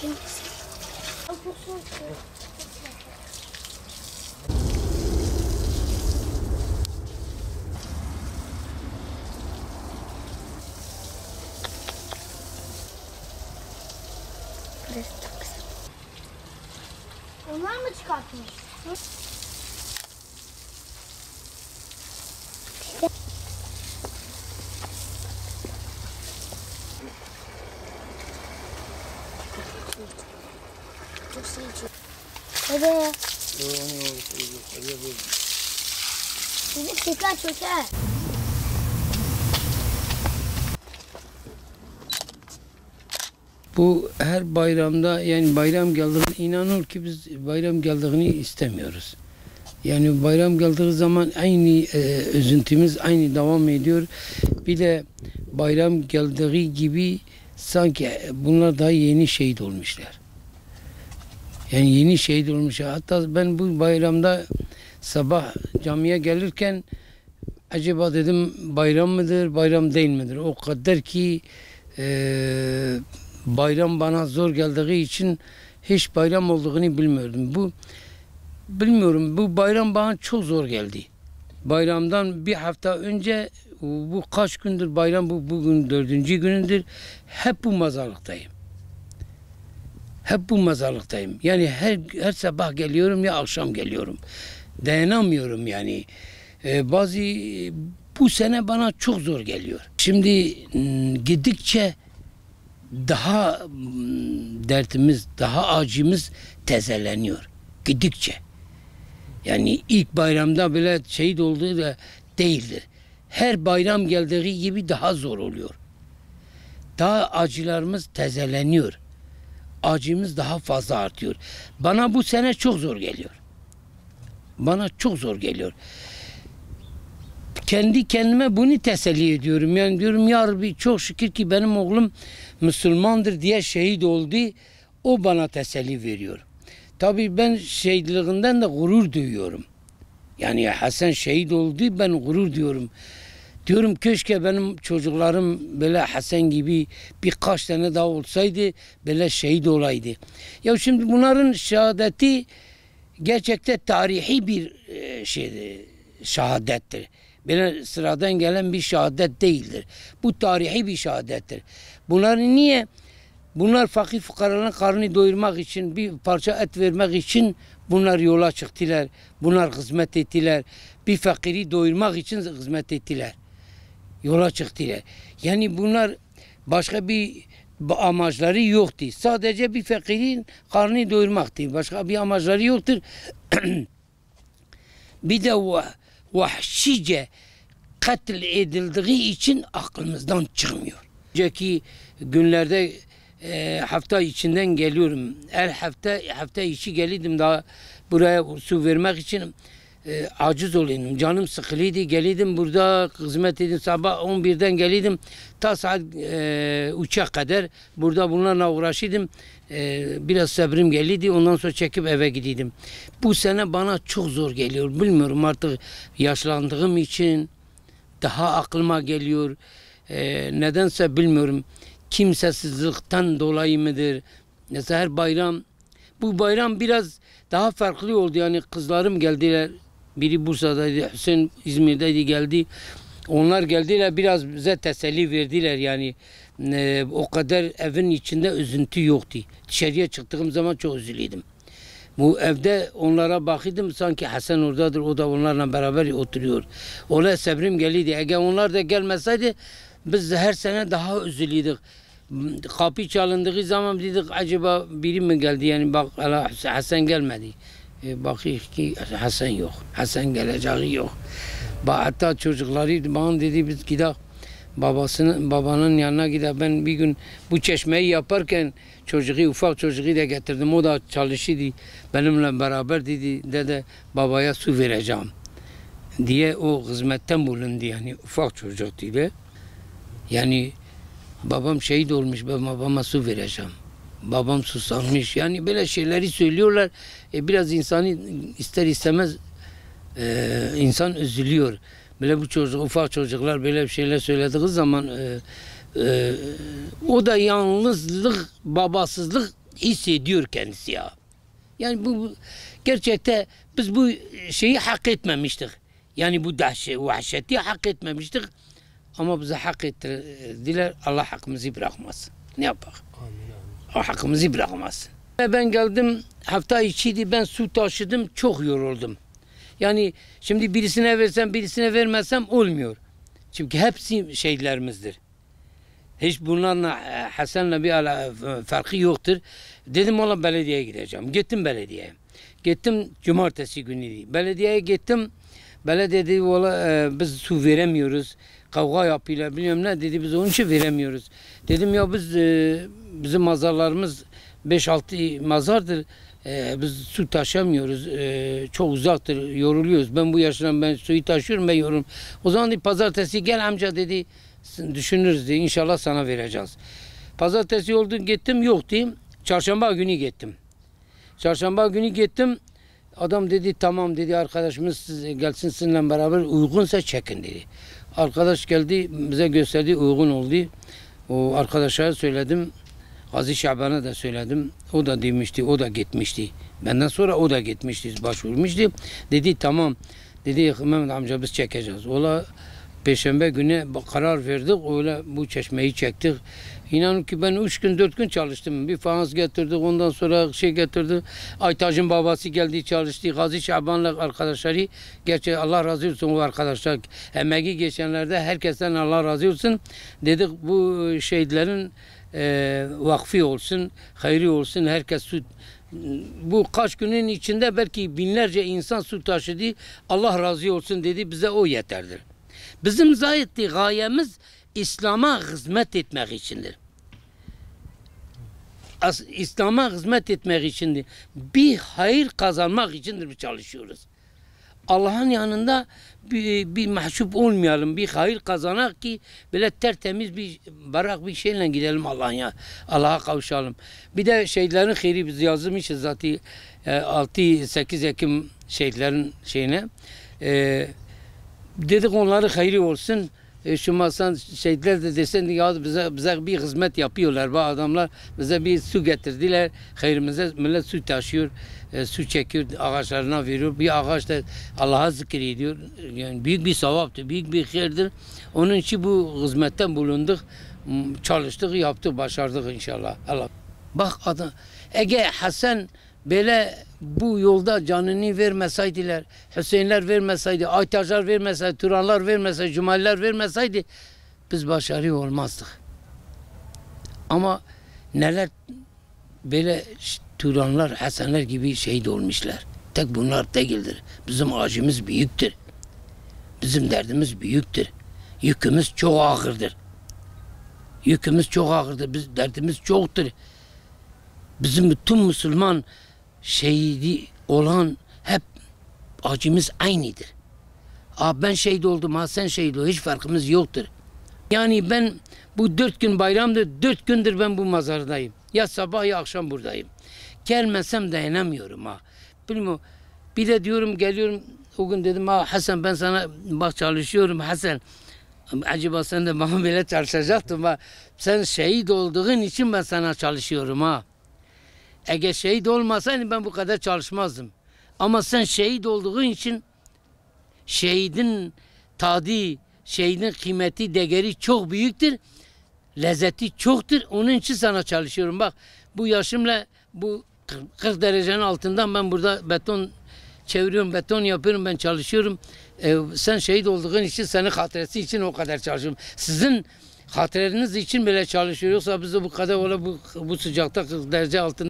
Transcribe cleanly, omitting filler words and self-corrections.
Onlar mı çıkartmış? Çok şey içiyor. Hadi. Bizi çeker çöker. Bu her bayramda yani bayram geldiğinde inanır ki biz bayram geldiğini istemiyoruz. Yani bayram geldiği zaman aynı üzüntümüz aynı devam ediyor. Bir de bayram geldiği gibi sanki bunlar daha yeni şehit olmuşlar. Yani yeni şehit olmuşlar. Hatta ben bu bayramda sabah camiye gelirken acaba dedim bayram mıdır, bayram değil midir? O kadar ki bayram bana zor geldiği için hiç bayram olduğunu bilmiyordum. Bilmiyorum, bu bayram bana çok zor geldi. Bayramdan bir hafta önce, bu kaç gündür bayram, bugün 4. günündür, hep bu mezarlıktayım. Hep bu mezarlıktayım. Yani her sabah geliyorum ya akşam geliyorum. Dayanamıyorum yani. Bu sene bana çok zor geliyor. Şimdi gittikçe daha dertimiz, daha acımız tezeleniyor. Gittikçe. Yani ilk bayramda bile şehit olduğu da değildir. Her bayram geldiği gibi daha zor oluyor. Daha acılarımız tezeleniyor. Acımız daha fazla artıyor. Bana bu sene çok zor geliyor. Bana çok zor geliyor. Kendi kendime bunu teselli ediyorum. Yani diyorum ya Rabbi çok şükür ki benim oğlum Müslümandır diye şehit oldu. O bana teselli veriyor. Tabii ben şehitliğinden de gurur duyuyorum. Yani Hasan şehit oldu, ben gurur duyuyorum. Diyorum keşke benim çocuklarım böyle Hasan gibi birkaç tane daha olsaydı, böyle şehit olaydı. Ya şimdi bunların şehadeti gerçekten tarihi bir şehadettir. Böyle sıradan gelen bir şehadet değildir. Bu tarihi bir şehadettir. Bunları niye? Bunlar fakir fukaranın karnını doyurmak için, bir parça et vermek için bunlar yola çıktılar. Bunlar hizmet ettiler. Bir fakiri doyurmak için hizmet ettiler. Yola çıktılar. Yani bunlar başka bir amaçları yoktu. Sadece bir fakirin karnını doyurmaktı. Başka bir amaçları yoktur. Bir de vahşice katil edildiği için aklımızdan çıkmıyor. Önceki günlerde hafta içinden geliyorum. Hafta içi geliydim daha buraya su vermek için aciz olayım. Canım sıkılıydı. Geliydim burada hizmet edin. Sabah 11'den geliydim. Ta saat 3'e kadar burada bunlarla uğraşıyordum. Biraz sabrım geliydi. Ondan sonra çekip eve gidiyordum. Bu sene bana çok zor geliyor. Bilmiyorum artık yaşlandığım için daha aklıma geliyor. Nedense bilmiyorum. Kimsesizlikten dolayı mıdır? Mesela her bayram, bu bayram biraz daha farklı oldu. Yani kızlarım geldiler. Biri Bursa'daydı, Hüseyin İzmir'deydi geldi. Onlar geldiler biraz bize teselli verdiler yani. O kadar evin içinde üzüntü yoktu. Dışarıya çıktığım zaman çok üzülüydüm. Bu evde onlara bakıyordum sanki Hasan oradadır, o da onlarla beraber oturuyor. Ona sabrım geliydi. Eğer onlar da gelmeseydi biz her sene daha üzülüydük. Kapı çalındığı zaman dedik acaba biri mi geldi yani bak Hasan gelmedi. Bakıyor ki Hasan yok. Hasan geleceği yok. Hatta çocukları bana dedi biz gidelim babanın yanına gidelim. Ben bir gün bu çeşmeyi yaparken ufak çocuğu da getirdim. O da çalışıyordu benimle beraber dedi dede babaya su vereceğim diye o hizmetten bulundu yani ufak çocuk dedi. Yani babam şehit olmuş, ben babama su vereceğim. Babam susamış. Yani böyle şeyleri söylüyorlar. Biraz insanı ister istemez insan üzülüyor. Böyle bu ufak çocuklar böyle şeyler söylediği zaman o da yalnızlık, babasızlık hissediyor kendisi ya. Yani bu gerçekte biz bu şeyi hak etmemiştik. Yani bu vahşeti hak etmemiştik. Ama bize hak ettirdiler. Allah hakkımızı bırakmasın. Ne yapalım? O hakkımızı bırakmasın. Ben geldim, hafta içiydi, ben su taşıdım, çok yoruldum. Yani şimdi birisine versem, birisine vermezsem olmuyor. Çünkü hepsi şehitlerimizdir. Hiç bunlarla Hasan'la bir farkı yoktur. Dedim valla belediyeye gideceğim. Gittim belediyeye. Gittim cumartesi günü. Belediyeye gittim. Belediye dedi valla biz su veremiyoruz. Kavga yapıyorlar bilmiyorum ne dedi, biz onun için veremiyoruz. Dedim ya bizim mazarlarımız 5-6 mazardır. Biz su taşımıyoruz. Çok uzaktır, yoruluyoruz. Ben bu yaşımdan ben suyu taşıyorum, ben yoruluyorum. O zaman dedi, pazartesi gel amca dedi, düşünürüz dedi, inşallah sana vereceğiz. Pazartesi oldu, gittim, yok diyeyim. Çarşamba günü gittim. Çarşamba günü gittim. Adam dedi tamam dedi, arkadaşımız gelsin sizinle beraber, uygunsa çekin dedi. Arkadaş geldi, bize gösterdi, uygun oldu. O arkadaşa söyledim. Gazi Şaban'a da söyledim. O da demişti, o da gitmişti. Benden sonra o da gitmişti, başvurmuştu. Dedi tamam. Dedi Mehmet amca biz çekeceğiz. Ola Perşembe günü karar verdik. Öyle bu çeşmeyi çektik. İnanın ki ben 3 gün 4 gün çalıştım. Bir fans getirdik, ondan sonra şey getirdi. Aytaç'ın babası geldi çalıştı. Gazi Şaban'la arkadaşları. Gerçi Allah razı olsun o arkadaşlar. Emeği geçenlerde herkesten Allah razı olsun. Dedik bu şehitlerin vakfi olsun, hayri olsun, herkes su, bu kaç günün içinde belki binlerce insan su taşıdı, Allah razı olsun dedi, bize o yeterdir. Bizim zaten gayemiz İslam'a hizmet etmek içindir. İslam'a hizmet etmek içindir. Bir hayır kazanmak içindir çalışıyoruz. Allah'ın yanında bir mahcup olmayalım, bir hayır kazanak ki böyle tertemiz bir barak bir şeyle gidelim Allah'a kavuşalım. Bir de şehitlerin hayri biz yazmışız zaten 6-8 Ekim şehitlerin şeyine. Dedik onları hayri olsun. Şu masan şehitler de desen ya bize bir hizmet yapıyorlar. Bu adamlar bize bir su getirdiler. Hayrımıza millet su taşıyor. Su çekiyor, ağaçlarına veriyor. Bir ağaç da Allah'a zikrediyor. Yani büyük bir sevaptır, büyük bir hayırdır. Onun için bu hizmetten bulunduk. Çalıştık, yaptık, başardık inşallah. Allah. Bak adam, Ege Hasan böyle bu yolda canını vermeseydiler, Hüseyinler vermeseydi, Aytaçlar vermeseydi, Turanlar vermeseydi, Cumaliler vermeseydi biz başarılı olmazdık. Ama neler böyle Turanlar, Hasanlar gibi şehit olmuşlar. Tek bunlar değildir. Bizim acımız büyüktür. Bizim derdimiz büyüktür. Yükümüz çok ağırdır. Yükümüz çok ağırdır. Biz derdimiz çoktur. Bizim bütün Müslüman şehidi olan hep acımız aynıdır. Ben şehit oldum, sen şehit oldun. Hiç farkımız yoktur. Yani ben bu 4 gün bayramdır, 4 gündür ben bu mazardayım. Ya sabah ya akşam buradayım. Gelmesem dayanamıyorum ha. Bilmiyorum. Bir de diyorum geliyorum. O gün dedim Hasan ben sana bak çalışıyorum Hasan. Acaba sen de bana böyle çalışacaktın. Sen şehit olduğun için ben sana çalışıyorum ha. Eğer şehit olmasaydın ben bu kadar çalışmazdım. Ama sen şehit olduğun için şehidin tadı, şehidin kıymeti, değeri çok büyüktür. Lezzeti çoktur. Onun için sana çalışıyorum. Bak bu yaşımla bu 40 derecenin altından ben burada beton çeviriyorum, beton yapıyorum, ben çalışıyorum. Sen şehit olduğun için, senin hatıresi için o kadar çalışıyorum. Sizin hatırınız için bile çalışıyor. Yoksa biz de bu kadar bu sıcakta 40 derece altında